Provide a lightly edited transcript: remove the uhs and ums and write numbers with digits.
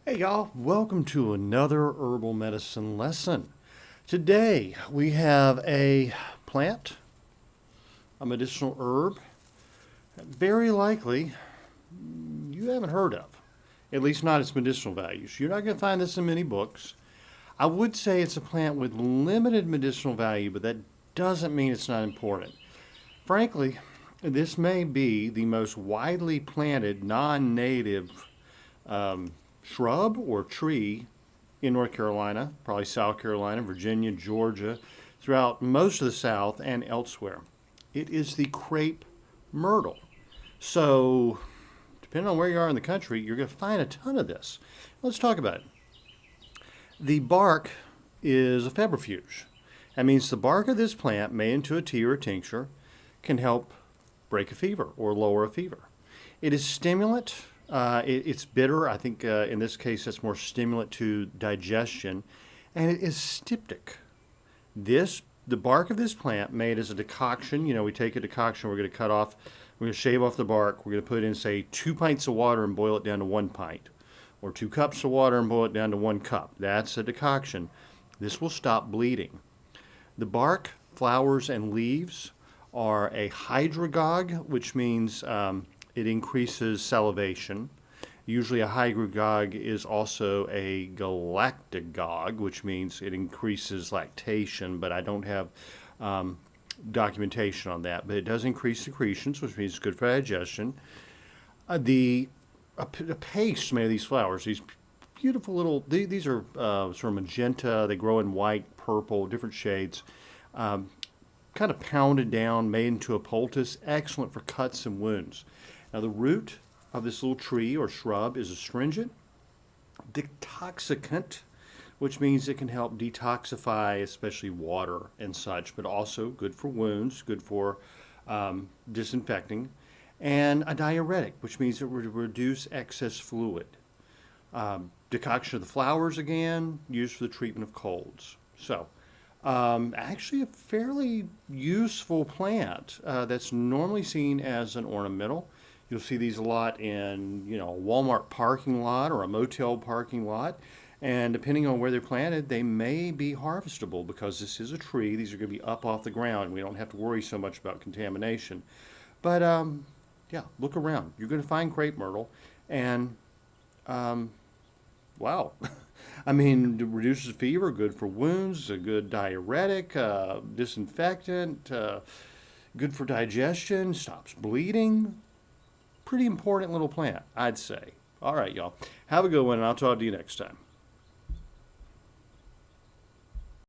Hey y'all, welcome to another herbal medicine lesson. Today we have a plant, a medicinal herb, very likely you haven't heard of, at least not its medicinal values. You're not going to find this in many books. I would say it's a plant with limited medicinal value, but that doesn't mean it's not important. Frankly, this may be the most widely planted non-native shrub or tree in North Carolina, probably South Carolina, Virginia, Georgia, throughout most of the South and elsewhere. It is the Crape myrtle. So, depending on where you are in the country, you're going to find a ton of this. Let's talk about it. The bark is a febrifuge. That means the bark of this plant, made into a tea or a tincture, can help break a fever or lower a fever. It is stimulant. It's bitter. I think in this case it's more stimulant to digestion, and it is styptic. The bark of this plant made as a decoction. We take a decoction. We're going to cut off. We're going to shave off the bark. We're going to put in, say, 2 pints of water and boil it down to 1 pint, or 2 cups of water and boil it down to 1 cup. That's a decoction. This will stop bleeding. The bark, flowers, and leaves are a hydragogue, which means it increases salivation. Usually a hydragogue is also a galactagogue, which means it increases lactation, but I don't have documentation on that. But it does increase secretions, which means it's good for digestion. A paste made of these flowers, these beautiful little, these are sort of magenta, they grow in white, purple, different shades. Kind of pounded down, made into a poultice, excellent for cuts and wounds. Now, the root of this little tree or shrub is astringent, detoxicant, which means it can help detoxify, especially water and such, but also good for wounds, good for disinfecting, and a diuretic, which means it would reduce excess fluid. Decoction of the flowers, again, used for the treatment of colds. So, actually a fairly useful plant that's normally seen as an ornamental. You'll see these a lot in, a Walmart parking lot or a motel parking lot. And depending on where they're planted, they may be harvestable because this is a tree. These are going to be up off the ground. We don't have to worry so much about contamination. But yeah, look around. You're going to find crepe myrtle. And wow. I mean, it reduces fever, good for wounds, a good diuretic, disinfectant, good for digestion, stops bleeding. Pretty important little plant, I'd say. All right, y'all. Have a good one, and I'll talk to you next time.